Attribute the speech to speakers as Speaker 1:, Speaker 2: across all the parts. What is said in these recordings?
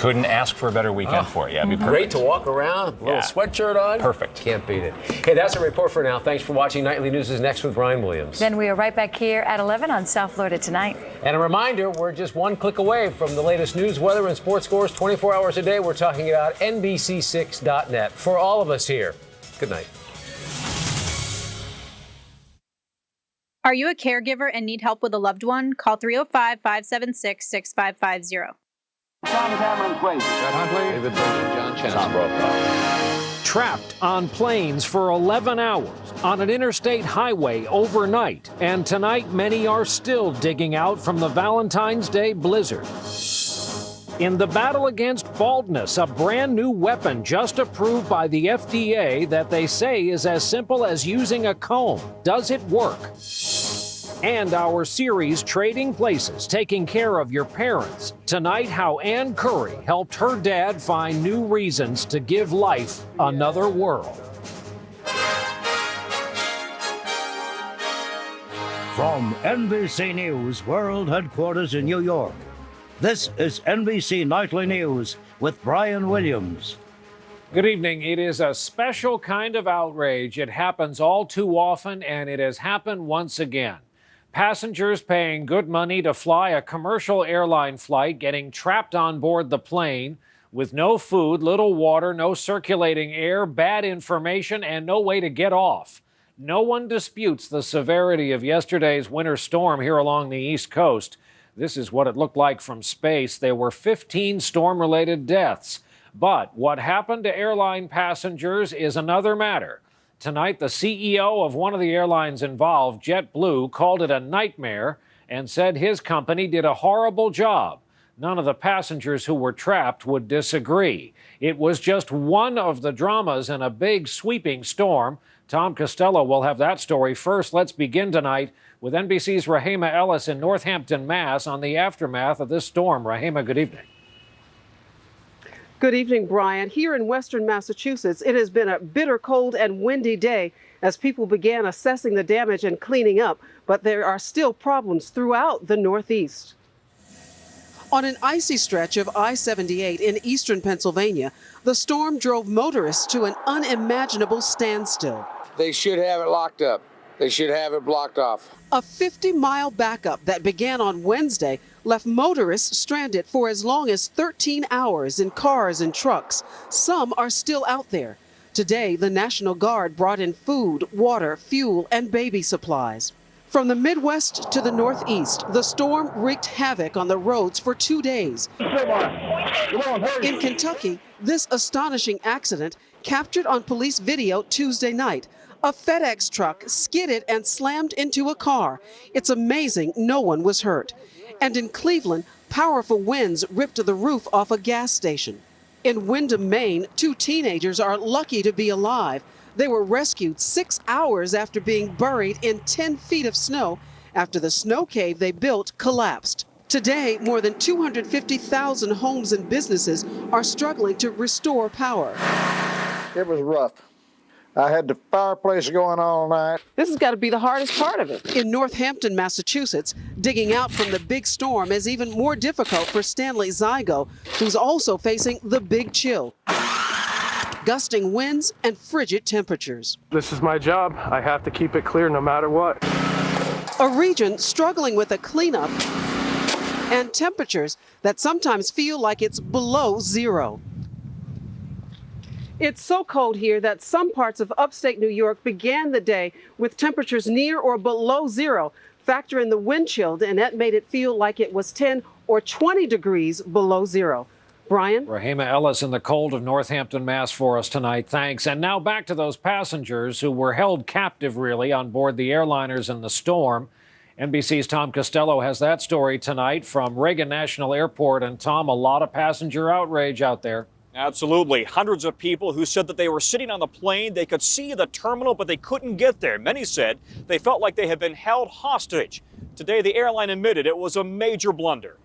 Speaker 1: Couldn't ask for a better weekend for it. Yeah, it'd be perfect.
Speaker 2: Great to walk around, a little sweatshirt on.
Speaker 1: Perfect.
Speaker 2: Can't beat it. Hey, that's a report for now. Thanks for watching. Nightly News is next with Brian Williams.
Speaker 3: Then we are right back here at 11 on South Florida Tonight.
Speaker 2: And a reminder, we're just one click away from the latest news, weather, and sports scores 24 hours a day. We're talking about NBC6.net. For all of us here, good night.
Speaker 4: Are you a caregiver and need help with a loved one? Call 305-576-6550.
Speaker 5: John Cameron Fraser. John Huntley. David Burton. John Chen. Tom Brokaw.
Speaker 6: Trapped on planes for 11 hours on an interstate highway overnight. And tonight, many are still digging out from the Valentine's Day blizzard. In the battle against baldness, a brand new weapon just approved by the FDA that they say is as simple as using a comb. Does it work? And our series, Trading Places, Taking Care of Your Parents. Tonight, how Ann Curry helped her dad find new reasons to give life another whirl.
Speaker 7: From NBC News World Headquarters in New York, this is NBC Nightly News with Brian Williams.
Speaker 6: Good evening. It is a special kind of outrage. It happens all too often, and it has happened once again. Passengers paying good money to fly a commercial airline flight getting trapped on board the plane with no food, little water, no circulating air, bad information, and no way to get off. No one disputes the severity of yesterday's winter storm here along the East Coast. This is what it looked like from space. There were 15 storm-related deaths. But what happened to airline passengers is another matter. Tonight, the CEO of one of the airlines involved, JetBlue, called it a nightmare and said his company did a horrible job. None of the passengers who were trapped would disagree. It was just one of the dramas in a big sweeping storm. Tom Costello will have that story. First, let's begin tonight with NBC's Rahema Ellis in Northampton, Mass. on the aftermath of this storm. Rahema, good evening.
Speaker 8: Good evening, Brian. Here in western Massachusetts, it has been a bitter cold and windy day as people began assessing the damage and cleaning up, but there are still problems throughout the Northeast. On an icy stretch of I-78 in eastern Pennsylvania, the storm drove motorists to an unimaginable standstill.
Speaker 9: They should have it locked up. They should have it blocked off.
Speaker 8: A 50-mile backup that began on Wednesday left motorists stranded for as long as 13 hours in cars and trucks. Some are still out there. Today, the National Guard brought in food, water, fuel, and baby supplies. From the Midwest to the Northeast, the storm wreaked havoc on the roads for 2 days. In Kentucky, this astonishing accident captured on police video Tuesday night. A FedEx truck skidded and slammed into a car. It's amazing no one was hurt. And in Cleveland, powerful winds ripped the roof off a gas station. In Windham, Maine, 2 teenagers are lucky to be alive. They were rescued 6 hours after being buried in 10 feet of snow after the snow cave they built collapsed. Today, more than 250,000 homes and businesses are struggling to restore power.
Speaker 9: It was rough. I had the fireplace going on all night.
Speaker 8: This has got to be the hardest part of it. In Northampton, Massachusetts, digging out from the big storm is even more difficult for Stanley Zygo, who's also facing the big chill. Gusting winds and frigid temperatures.
Speaker 10: This is my job. I have to keep it clear no matter what.
Speaker 8: A region struggling with a cleanup and temperatures that sometimes feel like it's below zero. It's so cold here that some parts of upstate New York began the day with temperatures near or below zero. Factor in the wind chill, and that made it feel like it was 10 or 20 degrees below zero. Brian?
Speaker 6: Rahema Ellis in the cold of Northampton, Mass. for us tonight. Thanks. And now back to those passengers who were held captive, really, on board the airliners in the storm. NBC's Tom Costello has that story tonight from Reagan National Airport. And Tom, a lot of passenger outrage out there.
Speaker 11: Absolutely. Hundreds of people who said that they were sitting on the plane. They could see the terminal, but they couldn't get there. Many said they felt like they had been held hostage. Today, the airline admitted it was a major blunder.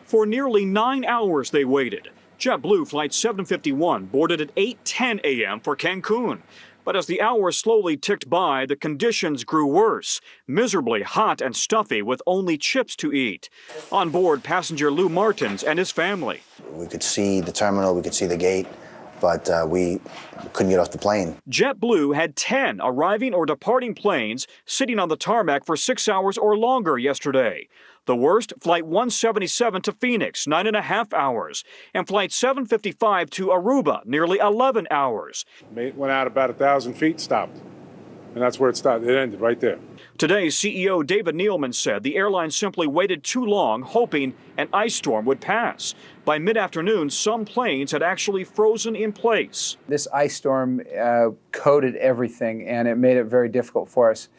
Speaker 11: For nearly 9 hours, they waited. JetBlue Flight 751 boarded at 8:10 a.m. for Cancun. But as the hours slowly ticked by, the conditions grew worse, miserably hot and stuffy with only chips to eat. On board, passenger Lou Martins and his family.
Speaker 12: We could see the terminal, we could see the gate, but we couldn't get off the plane.
Speaker 11: JetBlue had 10 arriving or departing planes sitting on the tarmac for 6 hours or longer yesterday. The worst, Flight 177 to Phoenix, 9.5 hours, and Flight 755 to Aruba, nearly 11 hours.
Speaker 10: It went out about 1,000 feet, stopped, and that's where it stopped. It ended right there.
Speaker 11: Today, CEO David Neeleman said the airline simply waited too long, hoping an ice storm would pass. By mid-afternoon, some planes had actually frozen in place.
Speaker 13: This ice storm coated everything, and it made it very difficult for us.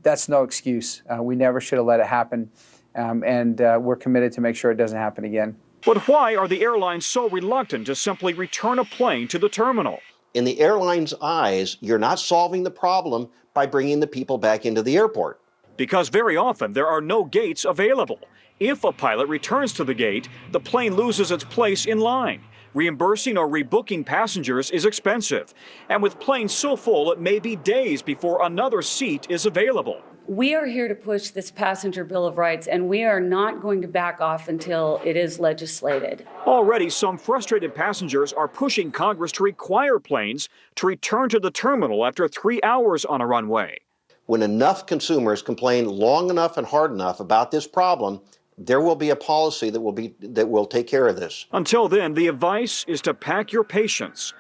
Speaker 13: That's no excuse. We never should have let it happen. And we're committed to make sure it doesn't happen again.
Speaker 11: But why are the airlines so reluctant to simply return a plane to the terminal?
Speaker 14: In the airline's eyes, you're not solving the problem by bringing the people back into the airport.
Speaker 11: Because very often there are no gates available. If a pilot returns to the gate, the plane loses its place in line. Reimbursing or rebooking passengers is expensive. And with planes so full, it may be days before another seat is available.
Speaker 15: We are here to push this passenger Bill of Rights, and we are not going to back off until it is legislated.
Speaker 11: Already, some frustrated passengers are pushing Congress to require planes to return to the terminal after 3 hours on a runway.
Speaker 14: When enough consumers complain long enough and hard enough about this problem, there will be a policy that will take care of this.
Speaker 11: Until then, the advice is to pack your patience.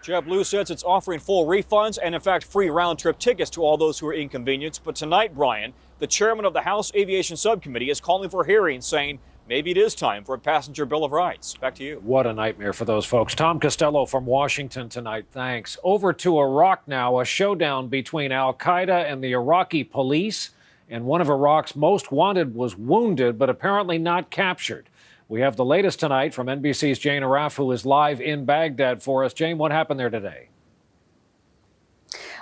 Speaker 11: JetBlue says it's offering full refunds and, in fact, free round-trip tickets to all those who are inconvenienced. But tonight, Brian, the chairman of the House Aviation Subcommittee is calling for hearings, saying maybe it is time for a passenger Bill of Rights. Back to you.
Speaker 6: What a nightmare for those folks. Tom Costello from Washington tonight. Thanks. Over to Iraq now, a showdown between al-Qaeda and the Iraqi police. And one of Iraq's most wanted was wounded, but apparently not captured. We have the latest tonight from NBC's Jane Araf, who is live in Baghdad for us. Jane, what happened there today?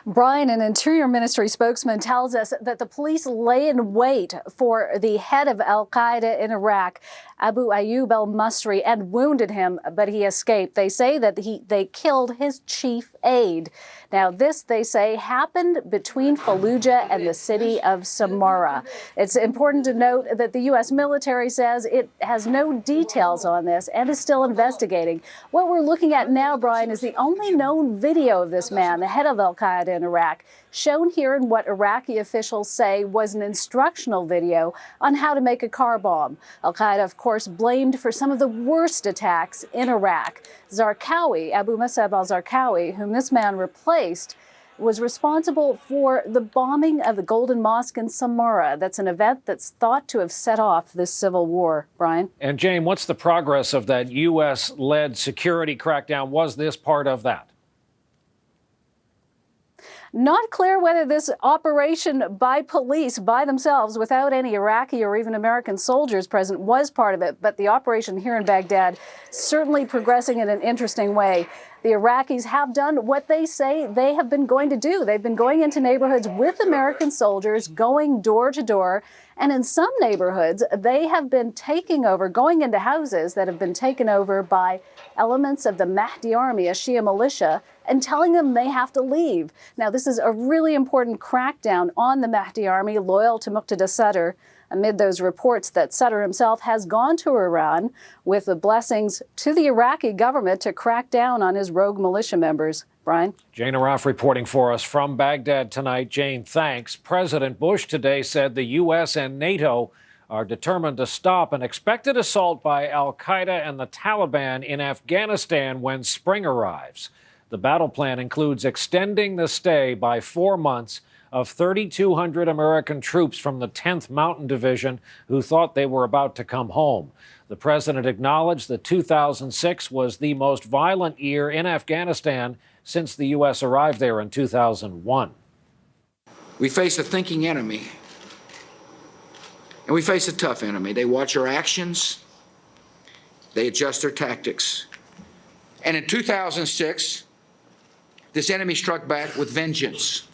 Speaker 16: Brian, an Interior Ministry spokesman, tells us that the police lay in wait for the head of al-Qaeda in Iraq, Abu Ayyub al-Masri, and wounded him, but he escaped. They say that they killed his chief aide. Now, this, they say, happened between Fallujah and the city of Samarra. It's important to note that the U.S. military says it has no details on this and is still investigating. What we're looking at now, Brian, is the only known video of this man, the head of al-Qaeda in Iraq, shown here in what Iraqi officials say was an instructional video on how to make a car bomb. Al-Qaeda, of course, blamed for some of the worst attacks in Iraq. Zarqawi, Abu Musab al-Zarqawi, whom this man replaced, was responsible for the bombing of the Golden Mosque in Samarra. That's an event that's thought to have set off this civil war. Brian?
Speaker 6: And Jane, what's the progress of that U.S.-led security crackdown? Was this part of that?
Speaker 16: Not clear whether this operation by police, by themselves, without any Iraqi or even American soldiers present, was part of it. But the operation here in Baghdad certainly progressing in an interesting way. The Iraqis have done what they say they have been going to do. They've been going into neighborhoods with American soldiers, going door to door. And in some neighborhoods, they have been taking over, going into houses that have been taken over by elements of the Mahdi army, a Shia militia, and telling them they have to leave. Now, this is a really important crackdown on the Mahdi army, loyal to Muqtada Sadr, amid those reports that Sadr himself has gone to Iran with the blessings to the Iraqi government to crack down on his rogue militia members. Brian?
Speaker 6: Jane Araf reporting for us from Baghdad tonight. Jane, thanks. President Bush today said the U.S. and NATO are determined to stop an expected assault by al-Qaeda and the Taliban in Afghanistan when spring arrives. The battle plan includes extending the stay by 4 months of 3,200 American troops from the 10th Mountain Division who thought they were about to come home. The president acknowledged that 2006 was the most violent year in Afghanistan since the U.S. arrived there in 2001.
Speaker 17: We face a thinking enemy, and we face a tough enemy. They watch our actions, they adjust their tactics. And in 2006, this enemy struck back with vengeance.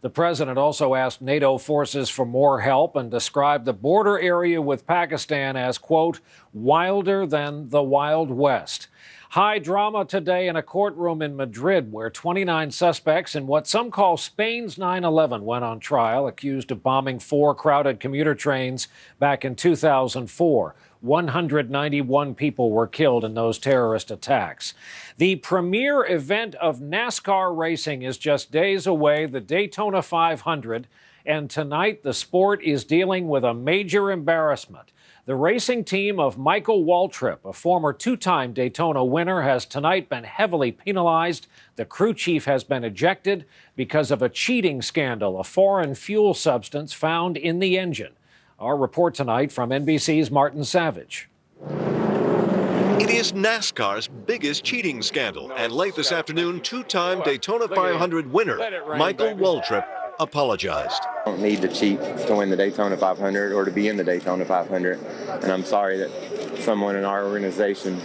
Speaker 6: The president also asked NATO forces for more help and described the border area with Pakistan as, quote, wilder than the Wild West. High drama today in a courtroom in Madrid where 29 suspects in what some call Spain's 9/11 went on trial, accused of bombing 4 crowded commuter trains back in 2004. 191 people were killed in those terrorist attacks. The premier event of NASCAR racing is just days away, the Daytona 500, and tonight the sport is dealing with a major embarrassment. The racing team of Michael Waltrip, a former 2-time Daytona winner, has tonight been heavily penalized. The crew chief has been ejected because of a cheating scandal, a foreign fuel substance found in the engine. Our report tonight from NBC's Martin Savage.
Speaker 18: It is NASCAR's biggest cheating scandal, and late this afternoon, 2-time Daytona 500 winner Michael Waltrip apologized.
Speaker 19: I don't need to cheat to win the Daytona 500 or to be in the Daytona 500, and I'm sorry that someone in our organization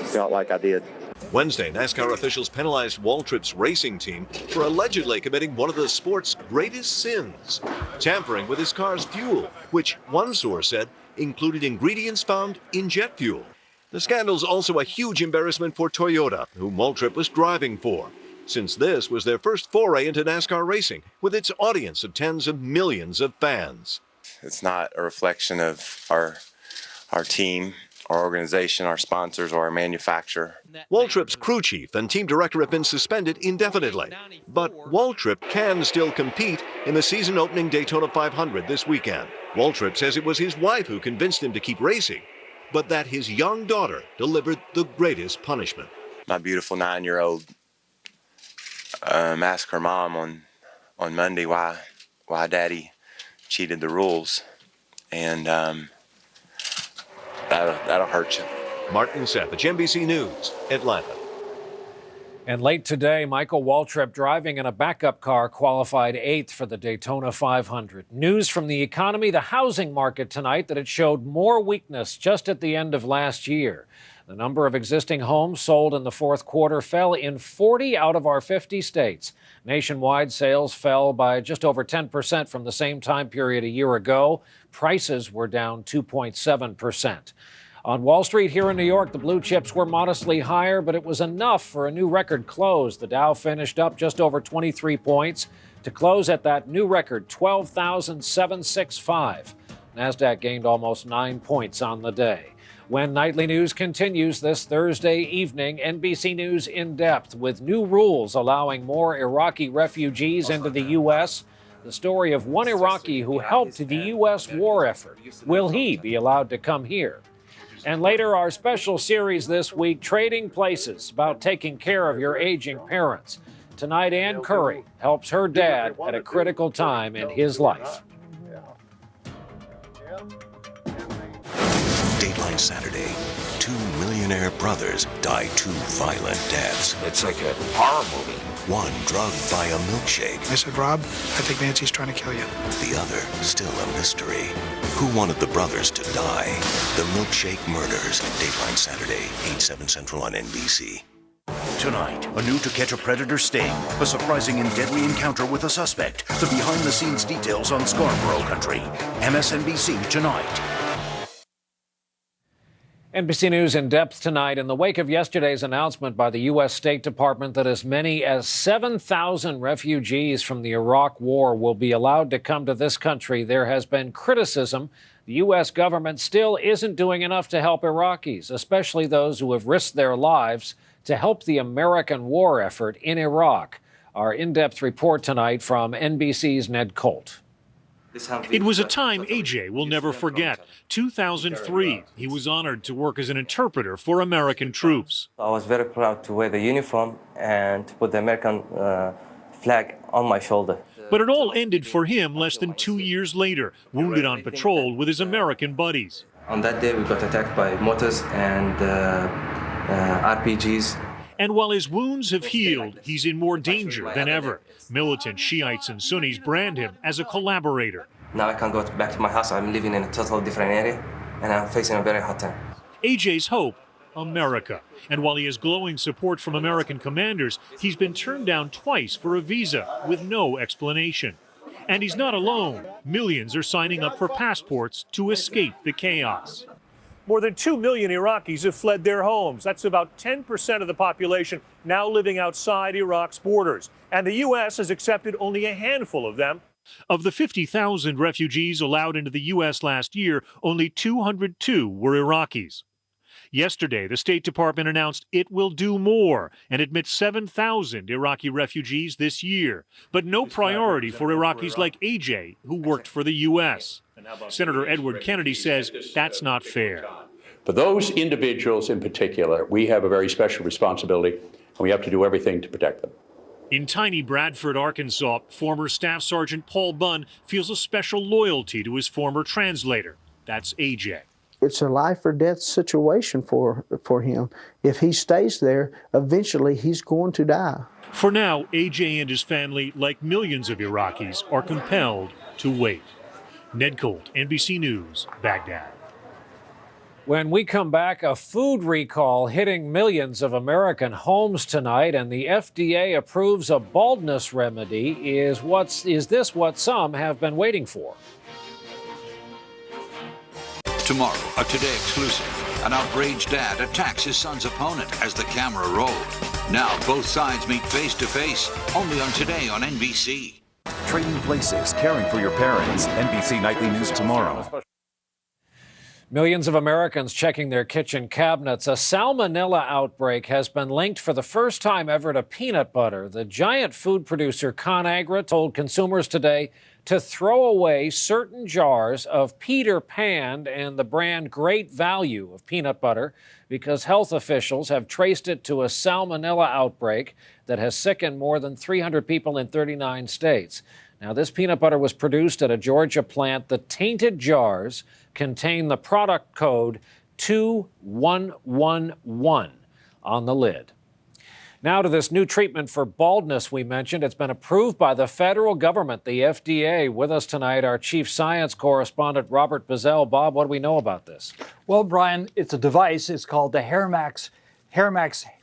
Speaker 19: felt like I did.
Speaker 18: Wednesday, NASCAR officials penalized Waltrip's racing team for allegedly committing one of the sport's greatest sins, tampering with his car's fuel, which one source said included ingredients found in jet fuel. The scandal's also a huge embarrassment for Toyota, whom Waltrip was driving for, since this was their first foray into NASCAR racing with its audience of tens of millions of fans.
Speaker 19: It's not a reflection of our team, our organization, our sponsors, or our manufacturer.
Speaker 18: Waltrip's crew chief and team director have been suspended indefinitely, but Waltrip can still compete in the season-opening Daytona 500 this weekend. Waltrip says it was his wife who convinced him to keep racing, but that his young daughter delivered the greatest punishment.
Speaker 19: My beautiful 9-year-old asked her mom on Monday why Daddy cheated the rules, and that'll hurt you.
Speaker 18: Martin Savage, NBC News, Atlanta.
Speaker 6: And late today, Michael Waltrip, driving in a backup car, qualified 8th for the Daytona 500. News from the economy, the housing market tonight, that it showed more weakness just at the end of last year. The number of existing homes sold in the fourth quarter fell in 40 out of our 50 states. Nationwide, sales fell by just over 10% from the same time period a year ago. Prices were down 2.7%. On Wall Street here in New York, the blue chips were modestly higher, but it was enough for a new record close. The Dow finished up just over 23 points to close at that new record, 12,765. NASDAQ gained almost 9 points on the day. When Nightly News continues this Thursday evening, NBC News in depth with new rules allowing more Iraqi refugees into the U.S. The story of one Iraqi who helped the U.S. war effort. Will he be allowed to come here? And later, our special series this week, Trading Places, about taking care of your aging parents. Tonight, Ann Curry helps her dad at a critical time in his life.
Speaker 20: Dateline Saturday. 2 millionaire brothers die 2 violent deaths.
Speaker 21: It's like a horror movie.
Speaker 20: One drugged by a milkshake.
Speaker 22: I said, Rob, I think Nancy's trying to kill you.
Speaker 20: The other still a mystery. Who wanted the brothers to die? The Milkshake Murders. Dateline Saturday, 8/7 Central on NBC.
Speaker 23: Tonight, a new To Catch a Predator sting, a surprising and deadly encounter with a suspect. The behind-the-scenes details on Scarborough Country. MSNBC tonight.
Speaker 6: NBC News in depth tonight. In the wake of yesterday's announcement by the U.S. State Department that as many as 7,000 refugees from the Iraq War will be allowed to come to this country, there has been criticism the U.S. government still isn't doing enough to help Iraqis, especially those who have risked their lives to help the American war effort in Iraq. Our in-depth report tonight from NBC's Ned Colt.
Speaker 24: It was a time AJ will never forget. 2003, he was honored to work as an interpreter for American troops.
Speaker 25: I was very proud to wear the uniform and to put the American flag on my shoulder.
Speaker 24: But it all ended for him less than 2 years later, wounded on patrol with his American buddies.
Speaker 25: On that day, we got attacked by mortars and RPGs.
Speaker 24: And while his wounds have healed, he's in more danger than ever. Militant Shiites and Sunnis brand him as a collaborator.
Speaker 25: Now I can go back to my house. I'm living in a totally different area, and I'm facing a very hard time.
Speaker 24: AJ's hope, America. And while he has glowing support from American commanders, he's been turned down twice for a visa with no explanation. And he's not alone. Millions are signing up for passports to escape the chaos. More than 2 million Iraqis have fled their homes. That's about 10% of the population now living outside Iraq's borders. And the U.S. has accepted only a handful of them. Of the 50,000 refugees allowed into the U.S. last year, only 202 were Iraqis. Yesterday, the State Department announced it will do more and admit 7,000 Iraqi refugees this year, but no priority for Iraqis like AJ, who worked for the U.S. Senator Edward Kennedy says that's not fair.
Speaker 1: For those individuals in particular, we have a very special responsibility, and we have to do everything to protect them.
Speaker 24: In tiny Bradford, Arkansas, former Staff Sergeant Paul Bunn feels a special loyalty to his former translator. That's AJ.
Speaker 2: It's a life or death situation for him. If he stays there, eventually he's going to die.
Speaker 24: For now, AJ and his family, like millions of Iraqis, are compelled to wait. Ned Colt, NBC News, Baghdad.
Speaker 6: When we come back, a food recall hitting millions of American homes tonight, and the FDA approves a baldness remedy. Is this what some have been waiting for?
Speaker 3: Tomorrow, a Today exclusive. An outraged dad attacks his son's opponent as the camera rolls. Now both sides meet face to face, only on Today on NBC.
Speaker 23: Trading places, caring for your parents. NBC Nightly News tomorrow.
Speaker 6: Millions of Americans checking their kitchen cabinets. A salmonella outbreak has been linked for the first time ever to peanut butter. The giant food producer ConAgra told consumers today to throw away certain jars of Peter Pan and the brand Great Value of peanut butter because health officials have traced it to a salmonella outbreak that has sickened more than 300 people in 39 states. Now, this peanut butter was produced at a Georgia plant. The tainted jars contain the product code 2111 on the lid. Now to this new treatment for baldness we mentioned. It's been approved by the federal government, the FDA. With us tonight, our chief science correspondent, Robert Bazell. Bob, what do we know about this?
Speaker 4: Well, Brian, it's a device. It's called the HairMax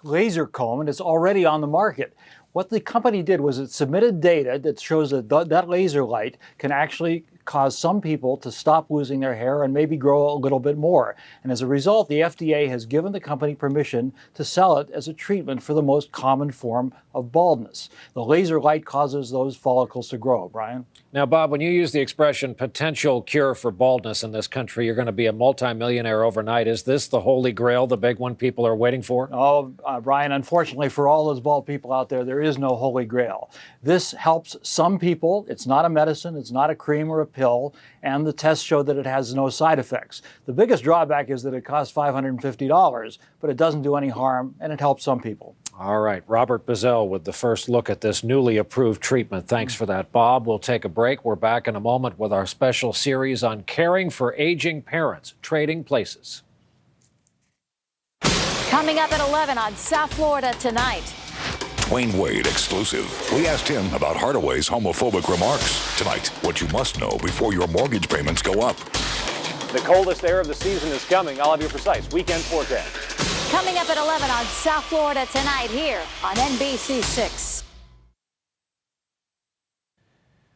Speaker 4: laser comb, and it's already on the market. What the company did was it submitted data that shows that that laser light can actually cause some people to stop losing their hair and maybe grow a little bit more. And as a result, the FDA has given the company permission to sell it as a treatment for the most common form of baldness. The laser light causes those follicles to grow. Brian?
Speaker 6: Now, Bob, when you use the expression potential cure for baldness in this country, you're going to be a multimillionaire overnight. Is this the holy grail, the big one people are waiting for?
Speaker 4: Oh, Brian, unfortunately for all those bald people out there, there is no holy grail. This helps some people. It's not a medicine. It's not a cream or a pill, and the tests show that it has no side effects. The biggest drawback is that it costs $550, but it doesn't do any harm, and it helps some people.
Speaker 6: All right, Robert Bazell with the first look at this newly approved treatment. Thanks for that, Bob. We'll take a break. We're back in a moment with our special series on caring for aging parents, Trading Places.
Speaker 21: Coming up at 11 on South Florida Tonight.
Speaker 26: Wayne Wade exclusive. We asked him about Hardaway's homophobic remarks. Tonight, what you must know before your mortgage payments go up.
Speaker 11: The coldest air of the season is coming. I'll have your precise weekend forecast.
Speaker 21: Coming up at 11 on South Florida Tonight here on NBC 6.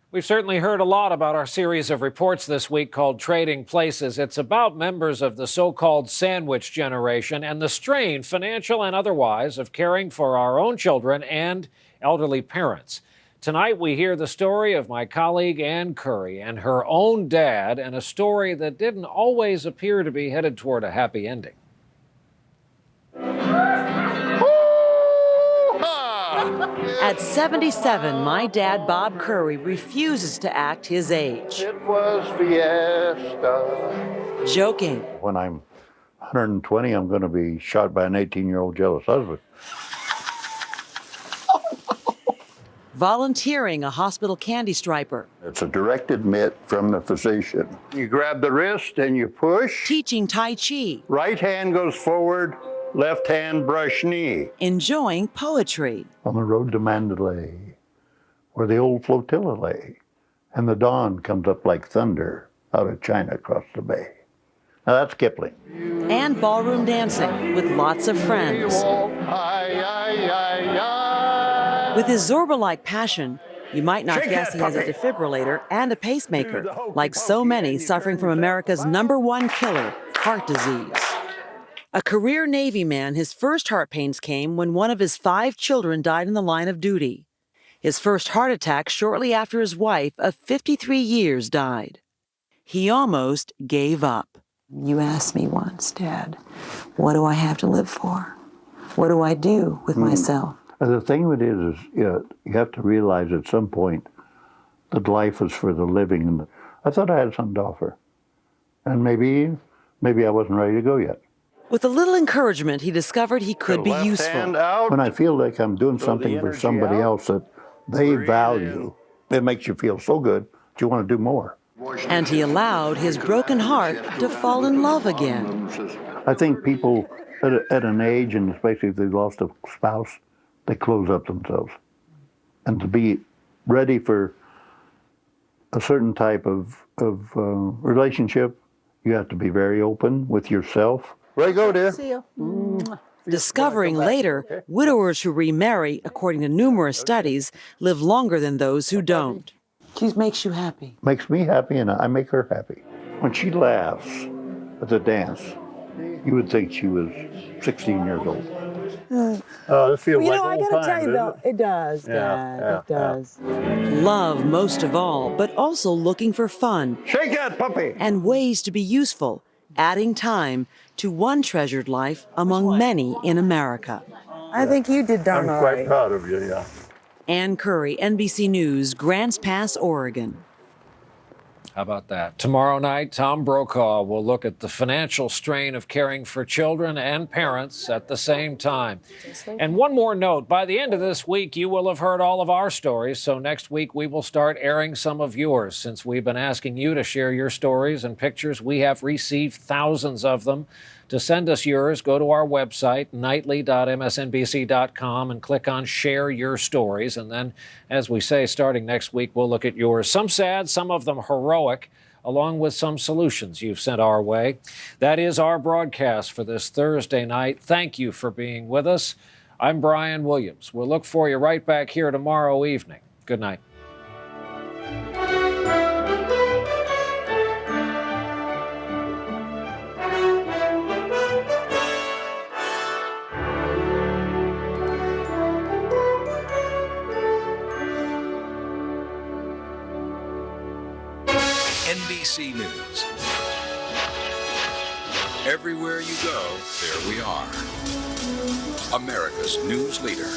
Speaker 6: We've certainly heard a lot about our series of reports this week called Trading Places. It's about members of the so-called sandwich generation and the strain, financial and otherwise, of caring for our own children and elderly parents. Tonight, we hear the story of my colleague Ann Curry and her own dad, and a story that didn't always appear to be headed toward a happy ending.
Speaker 27: At 77, my dad, Bob Curry, refuses to act his age.
Speaker 9: It was fiesta.
Speaker 27: Joking.
Speaker 28: When I'm 120, I'm going to be shot by an 18-year-old jealous husband.
Speaker 27: Volunteering a hospital candy striper.
Speaker 28: It's a direct admit from the physician. You grab the wrist and you push.
Speaker 27: Teaching Tai Chi.
Speaker 28: Right hand goes forward, left hand brush knee.
Speaker 27: Enjoying poetry.
Speaker 28: On the road to Mandalay, where the old flotilla lay, and the dawn comes up like thunder out of China across the bay. Now that's Kipling.
Speaker 27: And ballroom dancing with lots of friends. With his Zorba-like passion, you might not guess he has a defibrillator and a pacemaker, like so many suffering from America's #1 killer, heart disease. A career Navy man, his first heart pains came when one of his 5 children died in the line of duty. His first heart attack shortly after his wife of 53 years died. He almost gave up.
Speaker 5: You asked me once, Dad, what do I have to live for? What do I do with myself?
Speaker 28: The thing with it is you have to realize at some point that life is for the living. And I thought I had something to offer. And maybe I wasn't ready to go yet.
Speaker 27: With a little encouragement, he discovered he could be useful.
Speaker 28: When I feel like I'm doing something for somebody else that they value, it makes you feel so good that you want to do more.
Speaker 27: And he allowed his broken heart to fall in love again.
Speaker 28: I think people at an age, and especially if they've lost a spouse, they close up themselves. And to be ready for a certain type of relationship, you have to be very open with yourself. There you go, dear.
Speaker 27: See you. Discovering later, widowers who remarry, according to numerous studies, live longer than those who don't.
Speaker 5: She makes you happy.
Speaker 28: Makes me happy, and I make her happy. When she laughs at the dance, you would think she was 16 years old. Oh, this feels like old times,
Speaker 5: tell you though, it does, Dad. It does.
Speaker 27: Love most of all, but also looking for fun.
Speaker 28: Shake that puppy!
Speaker 27: And ways to be useful, adding time to one treasured life among many in America.
Speaker 5: I think you did darn all right.
Speaker 28: I'm quite proud of you, yeah.
Speaker 27: Ann Curry, NBC News, Grants Pass, Oregon.
Speaker 6: How about that? Tomorrow night, Tom Brokaw will look at the financial strain of caring for children and parents at the same time. And one more note, by the end of this week, you will have heard all of our stories, so next week we will start airing some of yours. Since we've been asking you to share your stories and pictures, we have received thousands of them. To send us yours, go to our website, nightly.msnbc.com, and click on Share Your Stories. And then, as we say, starting next week, we'll look at yours. Some sad, some of them heroic, along with some solutions you've sent our way. That is our broadcast for this Thursday night. Thank you for being with us. I'm Brian Williams. We'll look for you right back here tomorrow evening. Good night.
Speaker 3: NBC News. Everywhere you go, there we are. America's news leader.